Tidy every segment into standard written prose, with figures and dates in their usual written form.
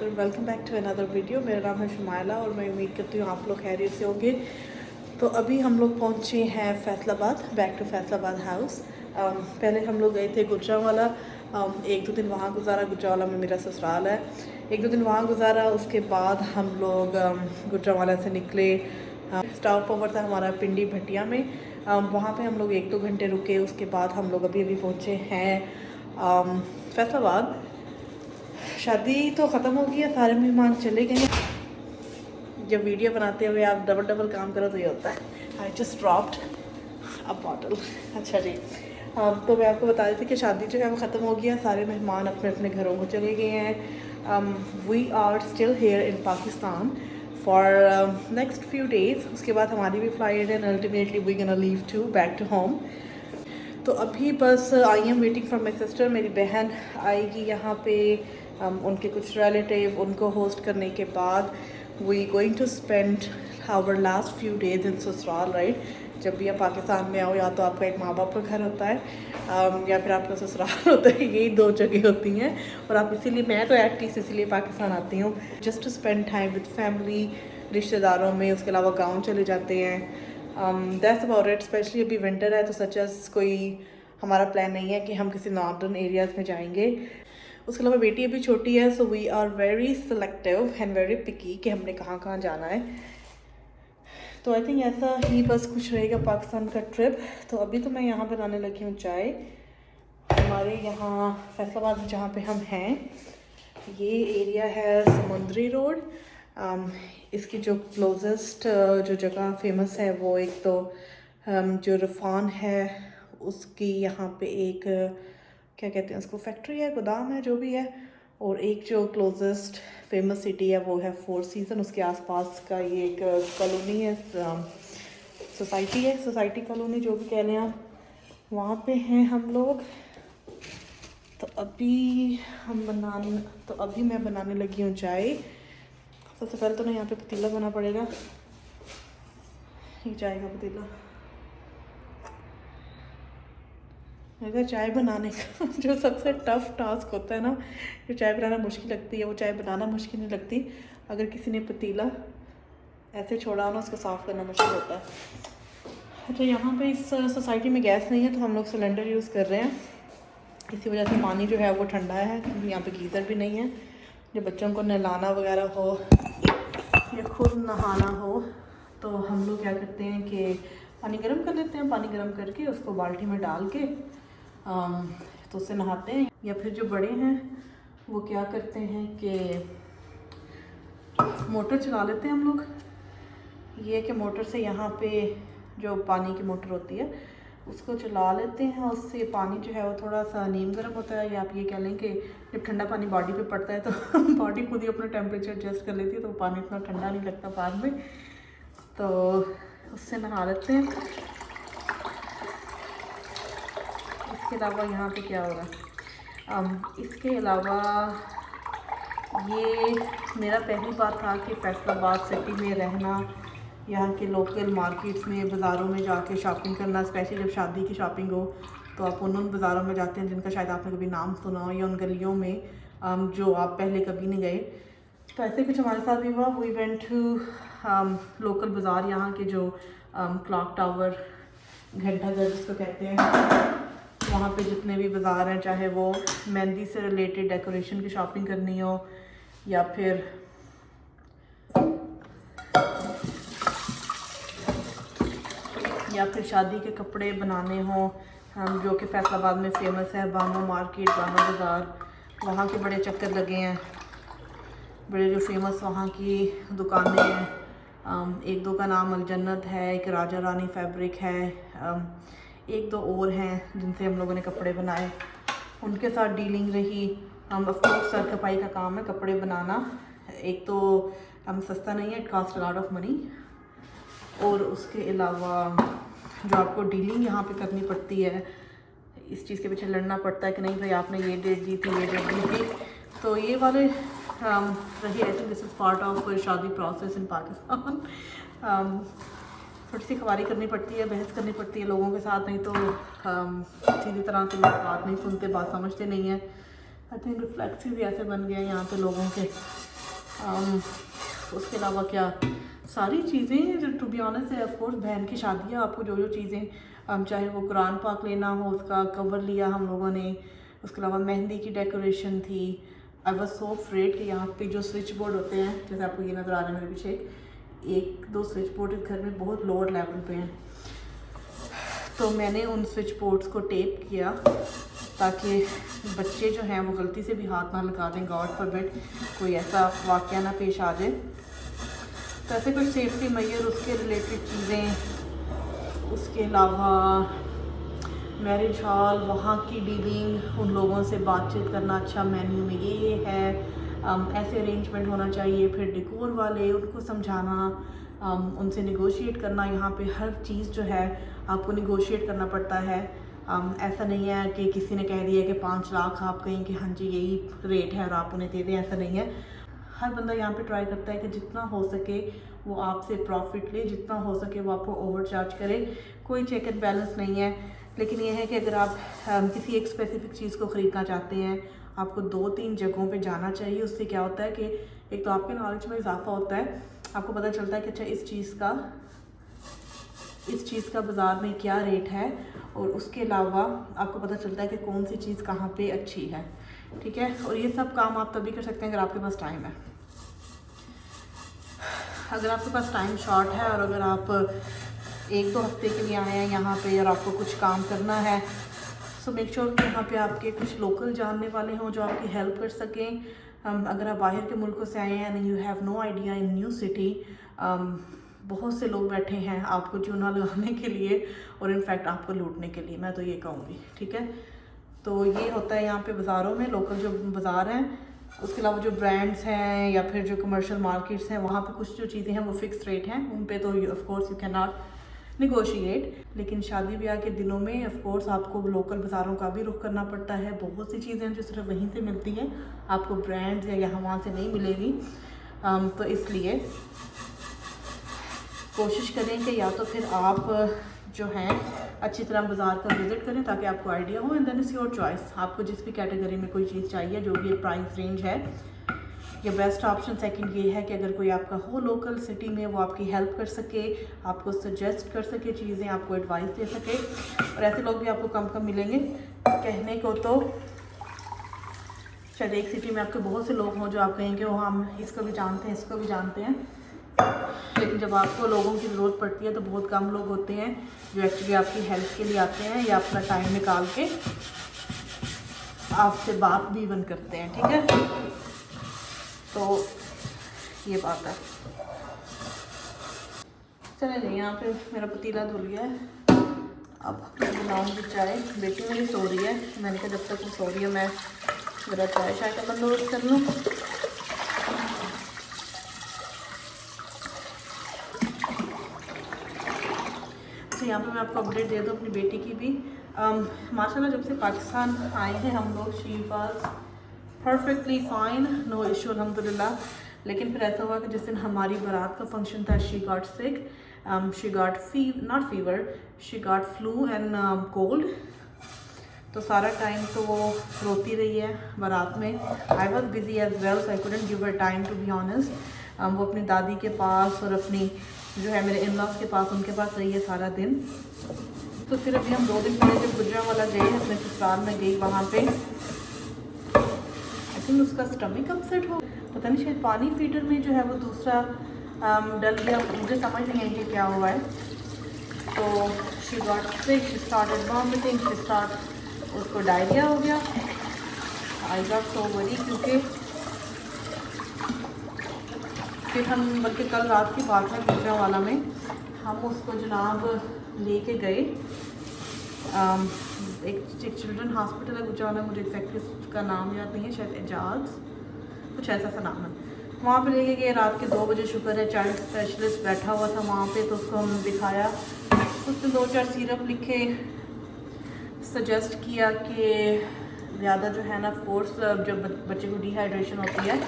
Welcome back to another video. मेरा नाम है शुमाइला और मैं उम्मीद करती हूँ आप लोग खैरियत से होंगे। तो अभी हम लोग पहुँचे हैं Faisalabad, back to Faisalabad house. पहले हम लोग गए थे गुजरांवाला, एक दो दिन वहाँ गुजारा। गुजरांवाला में मेरा ससुराल है, एक दो दिन वहाँ गुजारा। उसके बाद हम लोग गुजरांवाला से निकले। स्टॉप ओवर था हमारा पिंडी भटिया में, वहाँ पे हम लोग एक दो घंटे रुके। उसके बाद हम लोग अभी पहुँचे हैं फैसलाबाद। शादी तो ख़त्म हो गई है, सारे मेहमान चले गए हैं। जब वीडियो बनाते हुए आप डबल डबल काम करो तो ये होता है। I just dropped a bottle. अच्छा जी, तो मैं आपको बता रही थी कि शादी जो है वो ख़त्म हो गई है, सारे मेहमान अपने अपने घरों को चले गए हैं। We are still here in Pakistan for next few days. उसके बाद हमारी भी फ़्लाइट है and ultimately we gonna leave to back to home. तो अभी बस I am waiting for my sister. मेरी बहन आएगी यहाँ पे, उनके कुछ रिलेटिव, उनको होस्ट करने के बाद we going to spend our last few days in ससुराल, राइट। जब भी आप पाकिस्तान में आओ, या तो आपका एक माँ बाप का घर होता है या फिर आपका ससुराल होता है। यही दो जगह होती हैं और आप इसीलिए, मैं तो एटलीस्ट इसीलिए पाकिस्तान आती हूँ, just to spend time with family, रिश्तेदारों में। उसके अलावा गाँव चले जाते हैं। That's about it. स्पेशली अभी विंटर है तो सच एस कोई हमारा प्लान नहीं है कि हम किसी नॉर्दर्न एरियाज़ में जाएंगे। उसके अलावा बेटी अभी छोटी है, so we are very selective and very picky कि हमने कहाँ कहाँ जाना है। तो आई थिंक ऐसा ही बस कुछ रहेगा पाकिस्तान का ट्रिप। तो अभी तो मैं यहाँ बनाने लगी हूँ चाय। हमारे यहाँ फैसलाबाद जहाँ पे हम हैं, ये एरिया है समुंदरी रोड। इसकी जो क्लोजेस्ट जो जगह फेमस है वो एक तो जो रफान है उसकी यहाँ पे एक क्या कहते हैं उसको, फैक्ट्री है, गोदाम है, जो भी है। और एक जो क्लोजेस्ट फेमस सिटी है वो है फोर सीजन। उसके आसपास का ये एक कॉलोनी है, सोसाइटी है, सोसाइटी कॉलोनी जो भी कह लें आप, वहाँ पे हैं हम लोग। तो अभी मैं बनाने लगी हूँ चाय। सबसे पहले तो ना यहाँ पे पतीला बना पड़ेगा, ये चाय का पतीला। अगर चाय बनाने का जो सबसे टफ टास्क होता है ना, जो चाय बनाना मुश्किल लगती है, वो चाय बनाना मुश्किल नहीं लगती, अगर किसी ने पतीला ऐसे छोड़ा हो ना, उसको साफ़ करना मुश्किल होता है। अच्छा, यहाँ पे इस सोसाइटी में गैस नहीं है तो हम लोग सिलेंडर यूज़ कर रहे हैं। इसी वजह से पानी जो है वो ठंडा है, क्योंकि यहाँ पे गीज़र भी नहीं है। जब बच्चों को नहलाना वगैरह हो या खुद नहाना हो तो हम लोग क्या करते हैं कि पानी गर्म कर लेते हैं। पानी गर्म करके उसको बाल्टी में डाल के तो उससे नहाते हैं। या फिर जो बड़े हैं वो क्या करते हैं कि मोटर चला लेते हैं हम लोग। ये है कि मोटर से यहाँ पे जो पानी की मोटर होती है उसको चला लेते हैं। उससे पानी जो है वो थोड़ा सा नीम गर्म होता है, या आप ये कह लें कि जब ठंडा पानी बॉडी पे पड़ता है तो बॉडी खुद ही अपना टेम्परेचर एडजस्ट कर लेती है, तो पानी इतना ठंडा नहीं लगता बाद में, तो उससे नहा लेते हैं। इसके अलावा यहाँ पे क्या होगा, इसके अलावा ये मेरा पहली बात था कि फैसलाबाद सिटी में रहना, यहाँ के लोकल मार्केट्स में, बाज़ारों में जाके शॉपिंग करना। स्पेशली जब शादी की शॉपिंग हो तो आप उन बाज़ारों में जाते हैं जिनका शायद आपने कभी नाम सुना हो, या उन गलियों में जो आप पहले कभी नहीं गए। तो ऐसे कुछ हमारे साथ भी हुआ। वी वेंट टू लोकल बाज़ार, यहाँ के जो क्लॉक टावर, घंटाघर जिसको कहते हैं, वहाँ पे जितने भी बाज़ार हैं, चाहे वो मेहंदी से रिलेटेड डेकोरेशन की शॉपिंग करनी हो या फिर शादी के कपड़े बनाने हों, जो कि फैसलाबाद में फ़ेमस है, बानो मार्केट, बानो बाज़ार, वहाँ के बड़े चक्कर लगे हैं। बड़े जो फेमस वहाँ की दुकानें हैं, एक दो का नाम अलजन्नत है, एक राजा रानी फैब्रिक है, एक दो और हैं जिनसे हम लोगों ने कपड़े बनाए, उनके साथ डीलिंग रही। ऑफकोर्स सर खपाई का काम है कपड़े बनाना, एक तो सस्ता नहीं है, it cost a lot of money. और उसके अलावा जो आपको डीलिंग यहाँ पे करनी पड़ती है, इस चीज़ के पीछे लड़ना पड़ता है कि नहीं भाई आपने ये डेट दी थी, ये डेट दी थी, तो ये वाले रही। I think this is part of शादी प्रोसेस इन पाकिस्तान। थोड़ी सी खबारी करनी पड़ती है, बहस करनी पड़ती है लोगों के साथ, नहीं तो सीधी तरह से बात नहीं सुनते, बात समझते नहीं है। आई थिंक रिफ्लेक्सेस ऐसे बन गए हैं यहाँ पे लोगों के उसके अलावा क्या सारी चीज़ें जो टू बी ऑनेस्ट है, ऑफकोर्स बहन की शादी है, आपको जो जो चीज़ें चाहे वो कुरान पाक लेना हो, उसका कवर लिया हम लोगों ने, उसके अलावा मेहंदी की डेकोरेशन थी। आई वॉज सो अफ्रेड कि यहाँ पे जो स्विच बोर्ड होते हैं, जैसे आपको ये नज़र आ रहा है मेरे पीछे, एक दो स्विच बोर्ड इस घर में बहुत लोअर लेवल पे हैं, तो मैंने उन स्विच बोर्ड्स को टेप किया ताकि बच्चे जो हैं वो गलती से भी हाथ ना लगा दें, गॉड फॉरबिड कोई ऐसा वाक़या ना पेश आ जाए। तो ऐसे कुछ सेफ्टी मेजर, उसके रिलेटेड चीज़ें, उसके अलावा मैरिज हॉल, वहाँ की डीलिंग, उन लोगों से बातचीत करना, अच्छा मेन्यू में ये है, ऐसे अरेंजमेंट होना चाहिए, फिर डेकोर वाले उनको समझाना, उनसे निगोशिएट करना। यहाँ पे हर चीज़ जो है आपको निगोशिएट करना पड़ता है। ऐसा नहीं है कि किसी ने कह दिया कि 5 लाख, आप कहें कि हाँ जी यही रेट है और आप उन्हें दे दें, ऐसा नहीं है। हर बंदा यहाँ पे ट्राई करता है कि जितना हो सके वो आपसे प्रॉफिट ले, जितना हो सके वो आपको ओवर चार्ज करे, कोई चेक एंड बैलेंस नहीं है। लेकिन यह है कि अगर आप किसी एक स्पेसिफिक चीज़ को ख़रीदना चाहते हैं, आपको 2-3 जगहों पे जाना चाहिए। उससे क्या होता है कि एक तो आपके नॉलेज में इजाफा होता है, आपको पता चलता है कि अच्छा इस चीज़ का बाज़ार में क्या रेट है, और उसके अलावा आपको पता चलता है कि कौन सी चीज़ कहाँ पे अच्छी है, ठीक है। और ये सब काम आप तभी कर सकते हैं अगर आपके पास टाइम है। अगर आपके पास टाइम शॉर्ट है और अगर आप 1-2 हफ्ते के लिए आए हैं यहाँ पे और आपको कुछ काम करना है, सो मेक श्योर कि यहाँ पे आपके कुछ लोकल जानने वाले हों जो आपकी हेल्प कर सकें। अगर आप बाहर के मुल्कों से आए हैं and you have no idea in new city, बहुत से लोग बैठे हैं आपको चूना लगाने के लिए और इनफैक्ट आपको लूटने के लिए, मैं तो ये कहूँगी, ठीक है। तो ये होता है यहाँ पे बाज़ारों में, लोकल जो बाज़ार हैं, उसके अलावा जो ब्रांड्स हैं या फिर जो कमर्शियल मार्केट्स हैं, वहाँ पे कुछ जो चीज़ें हैं वो फिक्स रेट हैं, उन पे तो of course you can not negotiate. लेकिन शादी ब्याह के दिनों में ऑफ कोर्स आपको लोकल बाज़ारों का भी रुख करना पड़ता है। बहुत सी चीज़ें हैं जो सिर्फ वहीं से मिलती हैं, आपको ब्रांड्स या यहाँ वहाँ से नहीं मिलेगी। तो इसलिए कोशिश करें कि या तो फिर आप जो हैं अच्छी तरह बाज़ार का विज़िट करें ताकि आपको आइडिया हो, and then is your choice, आपको जिस भी कैटेगरी में कोई चीज़ चाहिए, जो भी प्राइस रेंज है, या बेस्ट ऑप्शन सेकंड ये है कि अगर कोई आपका हो लोकल सिटी में, वो आपकी हेल्प कर सके, आपको सजेस्ट कर सके चीज़ें, आपको एडवाइस दे सके। और ऐसे लोग भी आपको कम कम मिलेंगे। कहने को तो शायद एक सिटी में आपके बहुत से लोग हों जो आप कहेंगे वो हम इसको भी जानते हैं, इसको भी जानते हैं, लेकिन जब आपको लोगों की ज़रूरत पड़ती है तो बहुत कम लोग होते हैं जो एक्चुअली आपकी हेल्प के लिए आते हैं या अपना टाइम निकाल के आपसे बात भी इवन करते हैं, ठीक है। तो ये बात है। चले नहीं, यहाँ पे मेरा पतीला धुल गया है, अब मैं बनाऊँगी चाय। बेटी मेरी सो रही है, मैंने कहा जब तक वो सो रही है मैं मेरा चाय का बंदोबस्त कर लूँ। तो यहाँ पे मैं आपको अपडेट दे दूँ अपनी बेटी की भी। माशाल्लाह जब से पाकिस्तान आए हैं हम लोग, she was perfectly fine, no issue अल्हम्दुलिल्लाह। लेकिन फिर ऐसा हुआ कि जिस दिन हमारी बारात का फंक्शन था, she got sick, she got not fever, she got flu and cold. तो सारा टाइम तो वो रोती रही है बारात में। I was busy as well, so I couldn't give her time to be honest. वो अपनी दादी के पास और अपनी जो है मेरे इन-लॉज के पास, उनके पास रही है सारा दिन। तो फिर अभी हम 2 दिन पहले जब गुजरांवाला गए, अपने ससुराल में गई, वहाँ पे आई थिंक उसका स्टमक अपसेट हो, पता नहीं, शायद पानी फीडर में जो है वो दूसरा डल गया, मुझे समझ नहीं आई कि क्या हुआ है। तो she got sick, she started vomiting, उसको डायरिया हो गया। आई गॉट सो वरी, क्योंकि फिर हम, बल्कि कल रात की बात है, गुजरांवाला में हम उसको जनाब लेके गए, एक चिल्ड्रन हॉस्पिटल है गुजरांवाला, मुझे एग्जैक्टली उसका नाम याद नहीं है, शायद एजाज कुछ ऐसा सा नाम है। वहाँ पे लेके गए रात के 2 बजे, शुक्र है चाइल्ड स्पेशलिस्ट बैठा हुआ था वहाँ पे, तो उसको हमने दिखाया, उसने 2-4 सिरप लिखे, सजेस्ट किया कि ज़्यादा जो है ना कोर्स, जब बच्चे को डिहाइड्रेशन होती है,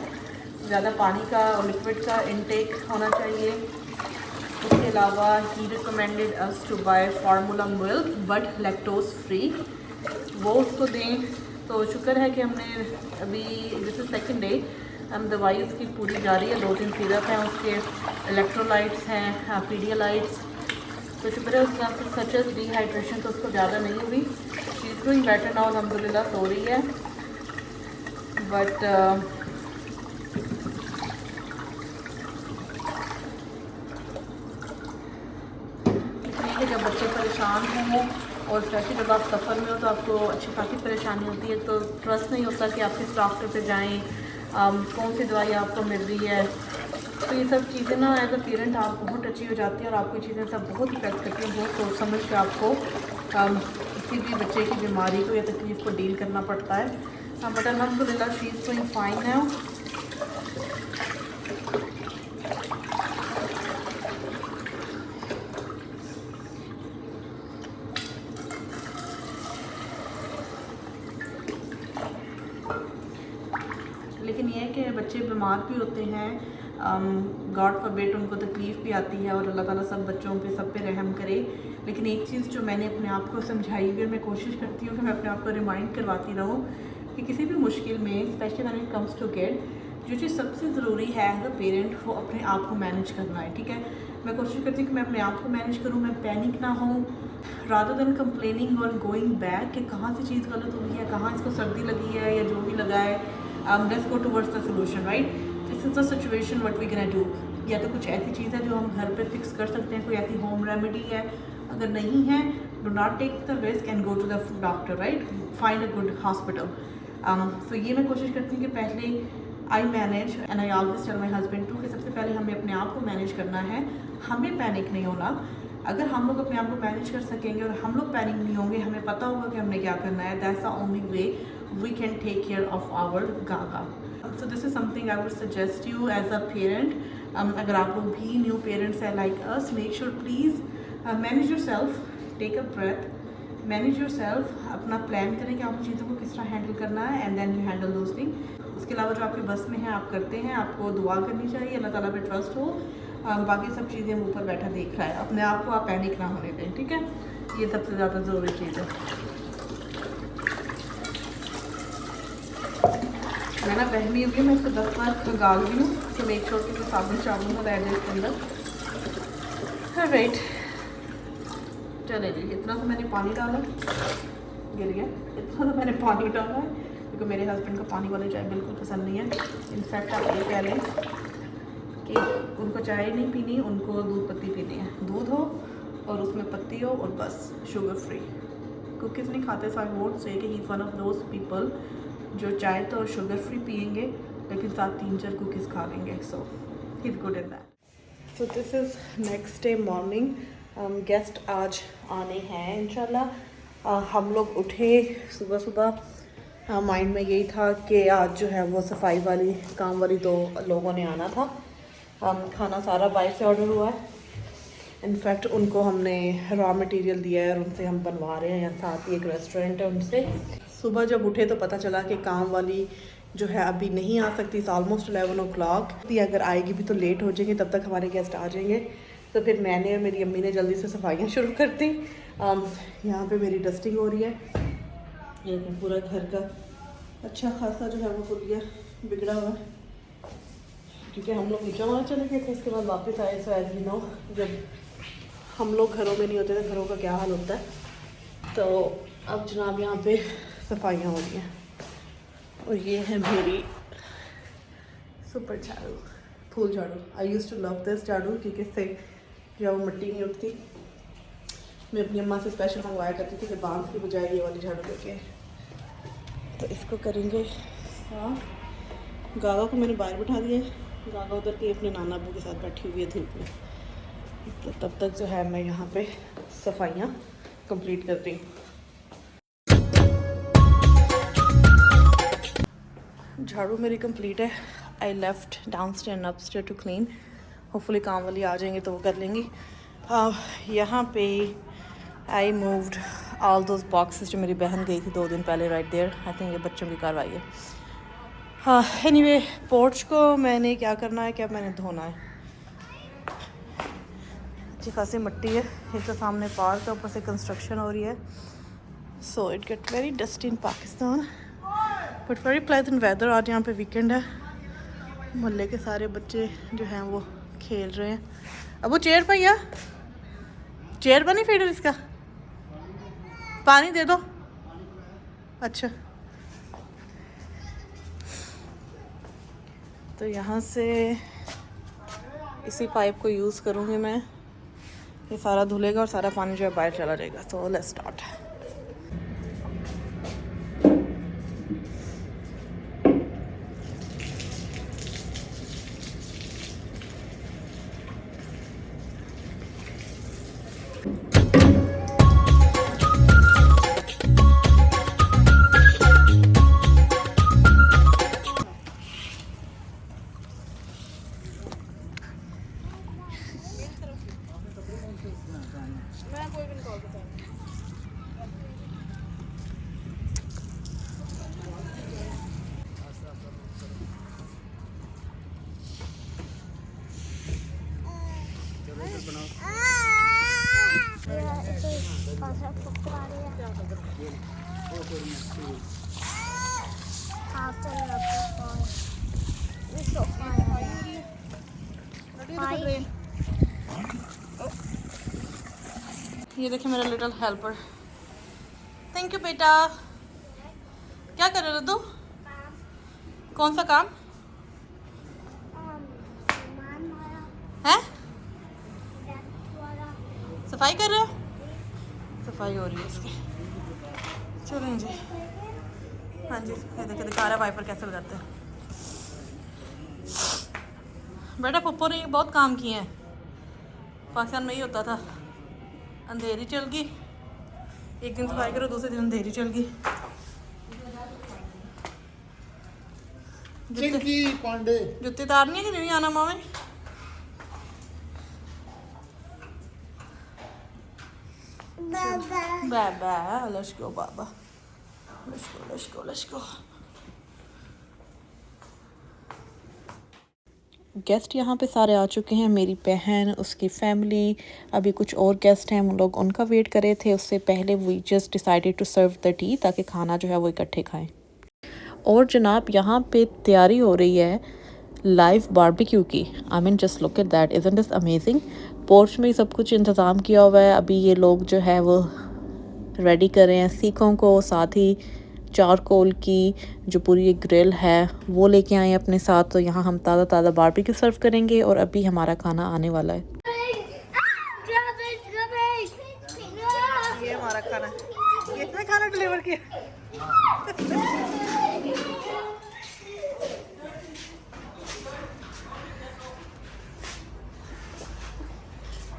ज़्यादा पानी का और लिक्विड का इनटेक होना चाहिए। उसके अलावा he recommended us to buy formula milk but lactose free, वो उसको दें। तो शुक्र है कि हमने अभी, दिस इज़ सेकंड डे, दवाई उसकी पूरी जा रही है, 2-3 सिरप हैं उसके, इलेक्ट्रोलाइट्स हैं, पीडियालाइट्स। तो शुक्र है उसका सच एज डिहाइड्रेशन तो उसको ज़्यादा नहीं हुई। She is doing better now, अल्हम्दुलिल्लाह सो रही है। बट इसलिए जब बच्चे परेशान हों और स्पेशली जब आप सफ़र में हो तो आपको अच्छी खासी परेशानी होती है। तो ट्रस्ट नहीं होता कि आप किस डॉक्टर पे जाएं, कौन सी दवाई आपको मिल रही है। तो ये सब चीज़ें ना एज अ पेरेंट आप बहुत अच्छी हो जाती है और आपको ये चीज़ें सब बहुत इफेक्ट करती हैं। बहुत सोच समझ के आपको किसी भी बच्चे की बीमारी को या तकलीफ़ को डील करना पड़ता है। बट अल्हम्दुलिल्लाह she is doing fine now. लेकिन ये है कि बच्चे बीमार भी होते हैं, गॉड फॉरबिड उनको तकलीफ़ भी आती है और अल्लाह ताला सब बच्चों पे सब पे रहम करे। लेकिन एक चीज़ जो मैंने अपने आप को समझाई हुई है, मैं कोशिश करती हूँ कि मैं अपने आप को रिमाइंड करवाती रहूँ कि किसी भी मुश्किल में, specially when it comes to kid, जो चीज़ सबसे ज़रूरी है एज अ पेरेंट वो अपने आप को मैनेज करना है। ठीक है, मैं कोशिश करती हूँ कि मैं अपने आप को मैनेज करूँ, मैं पैनिक ना हूँ, रादर देन कंप्लेनिंग और गोइंग बैक कि कहाँ से चीज़ गलत हुई है, कहाँ इसको सर्दी लगी है या जो भी लगा है। Let's go towards the solution, right. This is the situation, what we can do. या तो कुछ ऐसी चीज़ है जो हम घर पे फिक्स कर सकते हैं, कोई ऐसी होम रेमेडी है। अगर नहीं है, do not take the risk and go to the doctor, right, find a good hospital. तो ये मैं कोशिश करती हूँ कि पहले I manage and I always tell my husband to कि सबसे पहले हमें अपने आप को मैनेज करना है, हमें पैनिक नहीं होना। अगर हम लोग अपने आप को मैनेज कर सकेंगे और हम लोग पैनिक नहीं होंगे, हमें पता होगा कि हमने क्या करना है, that's the only way we can take care of our Gaga. So this is something I would suggest you as a parent. अगर आप लोग भी न्यू पेरेंट्स हैं like us, make sure please manage yourself, take a breath, manage yourself, अपना plan करें कि आपको चीज़ों को किस तरह हैंडल करना है and then you handle those thing. उसके अलावा जो आपके बस में है आप करते हैं, आपको दुआ करनी चाहिए, अल्लाह ताला पे ट्रस्ट हो। बाकी सब चीज़ें ऊपर बैठा देख रहा है, अपने आप को आप पैनिक ना होने दें, ठीक है। ये सबसे ज़्यादा ज़रूरी चीज़ है। मैं ना बहमी हुई, मैं इसको 10 बार गाल रही हूँ तो मेक श्योर कि साबुन शाबुन का ऐड है इसके अंदर। राइट, चले जी, इतना तो मैंने पानी डाला, गिर गया, इतना तो मैंने पानी डाला है क्योंकि मेरे हस्बैंड को पानी वाली चाय बिल्कुल पसंद नहीं है। इनफैक्ट आप ये कह लें कि उनको चाय नहीं पीनी, उनको दूध पत्ती पीनी है। दूध हो और उसमें पत्ती हो और बस शुगर फ्री। कुकीज़ नहीं खाते, सो आई वोंट से कि he is one of those people जो चाय तो शुगर फ्री पियेंगे लेकिन साथ 3-4 कुकीज़ खा लेंगे। So he is good in that. So this is next day morning. Guest आज आने हैं इंशाल्लाह। हम लोग उठे सुबह सुबह, माइंड में यही था कि आज जो है वो सफाई वाली काम वाली 2 लोगों ने आना था। खाना सारा बाहर से ऑर्डर हुआ है। इनफैक्ट उनको हमने रॉ मटेरियल दिया है और उनसे हम बनवा रहे हैं। यहाँ साथ ही एक रेस्टोरेंट है, उनसे सुबह जब उठे तो पता चला कि काम वाली जो है अभी नहीं आ सकती। It's almost 11 o'clock। अगर आएगी भी तो लेट हो जाएंगे, तब तक हमारे गेस्ट आ जाएंगे। तो फिर मैंने और मेरी अम्मी ने जल्दी से सफाइयाँ शुरू कर दी। यहाँ पे मेरी डस्टिंग हो रही है। ये पूरा घर का अच्छा खासा जो है वो पुलिया बिगड़ा हुआ है क्योंकि हम लोग नीचे वहाँ चले गए थे, उसके बाद वापस आए। सो एज यू नो, जब हम लोग घरों में नहीं होते तो घरों का क्या हाल होता है। तो अब जनाब यहाँ पे सफाइयाँ हो रही हैं और ये है मेरी सुपर झाड़ू, फूल झाड़ू। आई यूज़ टू लव दिस झाड़ू क्योंकि इससे जो है वो मिट्टी नहीं उठती। मैं अपनी अम्मा से स्पेशल मंगवाया करती थी कि बांस की बजाय ये वाली झाड़ू लेके। तो इसको करेंगे साफ। गागा को मैंने बाहर बिठा दिया है, गागा उधर के अपने नाना अबू के साथ बैठी हुई है धूप में। तो तब तक जो है मैं यहाँ पे सफाइयाँ कंप्लीट कर रही हूँ। झाड़ू मेरी कंप्लीट है। I left downstair and upstair to clean. Hopefully काम वाली आ जाएंगे तो वो कर लेंगी। यहाँ पे I moved all those boxes जो मेरी बहन गई थी 2 दिन पहले, राइट देयर। आई थिंक ये बच्चों की कार्रवाई है। हाँ, एनीवे, पोर्च को मैंने क्या करना है, क्या मैंने धोना है। अच्छी खासी मिट्टी है, इसके सामने पार्क है, ऊपर से कंस्ट्रक्शन हो रही है। So it get very dusty in Pakistan but very pleasant weather. आज यहाँ पे वीकेंड है मोहल्ले के सारे बच्चे जो हैं वो खेल रहे हैं। अब वो चेयर पर या चेयर पर नहीं फीडर इसका, पानी दे दो। अच्छा, तो यहाँ से इसी पाइप को यूज़ करूँगी मैं, ये सारा धुलेगा और सारा पानी जो है बाहर चला जाएगा। तो लेट्स स्टार्ट। ये देखिए मेरा लिटिल हेल्पर। थैंक यू बेटा। क्या कर रहे हो तू? कौन सा काम है? सफाई कर रहे हो? सफाई हो रही है इसकी। चलें जी। हाँ जी, ये देखिए दिखा रहा है वाइपर कैसे लगाते हैं। बेटा पप्पो ने बहुत काम किए हैं। पाकिस्तान में ही होता था, अंधेरी चल गई, एक दिन सफाई करो दूसरे दिन अंधेरी चल गई। जुत्ते तारनी है कि नहीं आना मामे? बाबा लेट्स गो बाबा, लेट्स गो। गेस्ट यहाँ पे सारे आ चुके हैं, मेरी बहन, उसकी फैमिली, अभी कुछ और गेस्ट हैं, हम लोग उनका वेट कर रहे थे। उससे पहले we just decided to serve the tea, ताकि खाना जो है वो इकट्ठे खाएं। और जनाब यहाँ पे तैयारी हो रही है लाइव बारबेक्यू की। I mean just look at that, isn't this amazing. Porch में ही सब कुछ इंतज़ाम किया हुआ है। अभी ये लोग जो है वो रेडी कर रहे हैं सीखों को, साथ ही चारकोल की जो पूरी एक ग्रिल है वो लेके आए अपने साथ। तो यहाँ हम ताज़ा ताज़ा बारबेक्यू सर्व करेंगे और अभी हमारा खाना आने वाला है। ये हमारा खाना है, ये इतना खाना डिलीवर किया।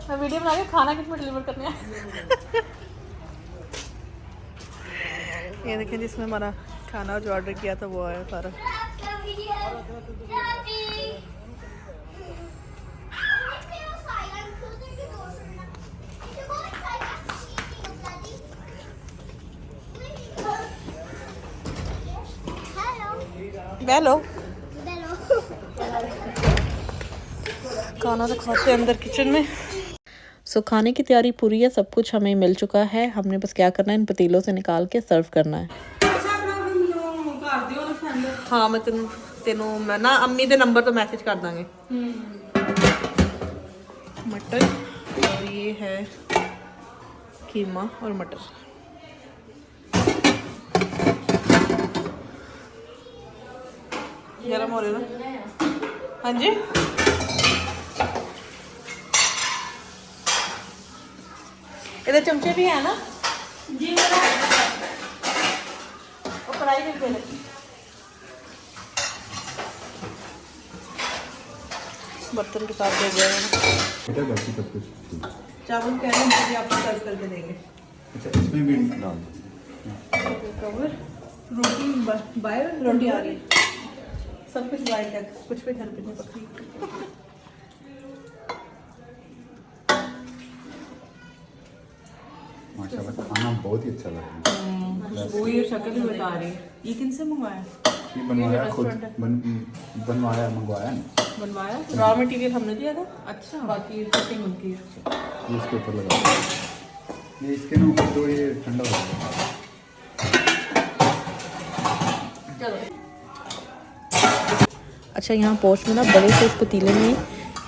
मैं वीडियो बना रही हूँ, खाना किसमें डिलीवर करने है। ये देखिए जिसमें हमारा खाना जो ऑर्डर किया था वो आया सारा। हेलो खाना तो खाते हैं अंदर किचन में। सो खाने की तैयारी पूरी है, सब कुछ हमें मिल चुका है। हमने बस क्या करना है, इन पतीलों से निकाल के सर्व करना है। हाँ मैं तेनों मैं ना अम्मी दे नंबर तो मैसेज कर देंगे। मटर और ये है कीमा और मटर। गरम हो रहे ना? हाँ जी इधर चमचे भी है ना जी? और कढ़ाई भी दे ले। बर्तन के साथ दे दिया बाकी सब कुछ। चावल कह रहे हैं आपको सर्व करके देंगे। अच्छा इसमें भी डाल दो। रोटी बाहर रोटी आ रही है, सब कुछ बाहर का, कुछ भी घर पे नहीं पकड़ी। माशाल्लाह खाना बहुत ही अच्छा लग रहा है। वो ये शक्ल भी बता रही है। ये किनसे मंगवाया? ये बनवाया खुद बनवाया मंगवाया ना, बनवाया रॉ मटेरियल हमने दिया था। अच्छा बाकी फिटिंग उनकी है। ये इसके ऊपर लगा ये इसके ना ऊपर जो ये ठंडा हो जाएगा। अच्छा, यहाँ पोर्च में ना बड़े से इस पतीले में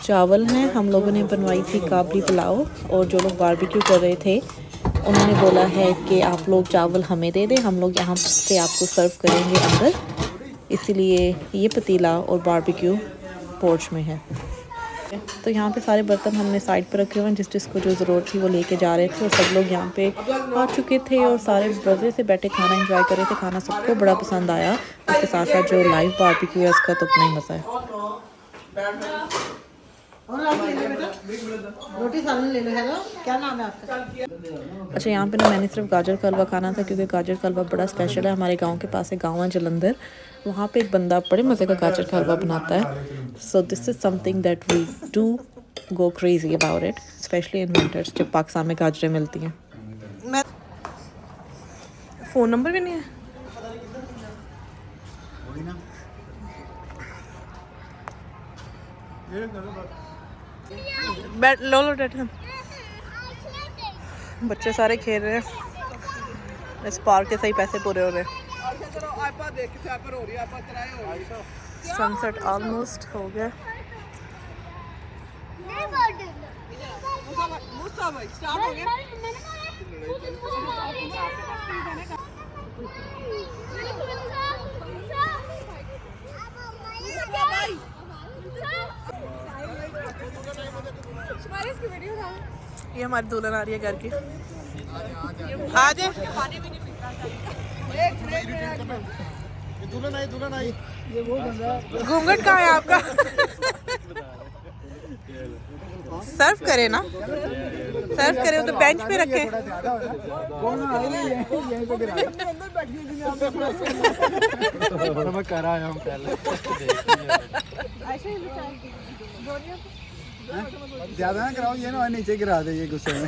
चावल हैं। हम लोगों ने बनवाई थी काबली पुलाव, और जो लोग बारबेक्यू कर रहे थे उन्होंने बोला है कि आप लोग चावल हमें दे दें, हम लोग यहाँ से आपको सर्व करेंगे अंदर। इसीलिए ये पतीला और बारबेक्यू पोर्च में है। तो यहाँ पे सारे बर्तन हमने साइड पर रखे हुए हैं, जिसको जो ज़रूरत थी वो लेके जा रहे थे, और सब लोग यहाँ पे आ चुके थे और सारे मज़े से बैठे खाना एंजॉय कर रहे थे। खाना सबको बड़ा पसंद आया। उसके साथ साथ जो लाइव बारबेक्यू है उसका तो अपना ही मज़ा है। रोटी सालन ले लो। हेलो, क्या नाम है आपका? अच्छा, यहाँ पे ना मैंने सिर्फ गाजर का हलवा खाना था, क्योंकि गाजर का हलवा बड़ा स्पेशल है। हमारे गांव के पास एक गांव है जलंधर, वहाँ पे एक बंदा बड़े मज़े का गाजर का हलवा बनाता है। So this is something that we do go crazy about it, specially in winters जब पाकिस्तान में गाजरें मिलती हैं। फ़ोन नंबर भी नहीं है। बैठ लो डैड। बच्चे सारे खेल रहे हैं इस पार्क के, सही पैसे पूरे हो रहे हैं। सनसेट ऑलमोस्ट हो गया। ये हमारी दुल्हन आ रही है घर की। आ जाए। दुल्हन आई। घूंघट कहाँ है आपका? सर्व करे ना, सर्व करे तो बेंच पे रखे। मैं कर आया हूँ पहले। ज्यादा ना कराओ, ये ना नीचे गिरा दे ये गुस्से में।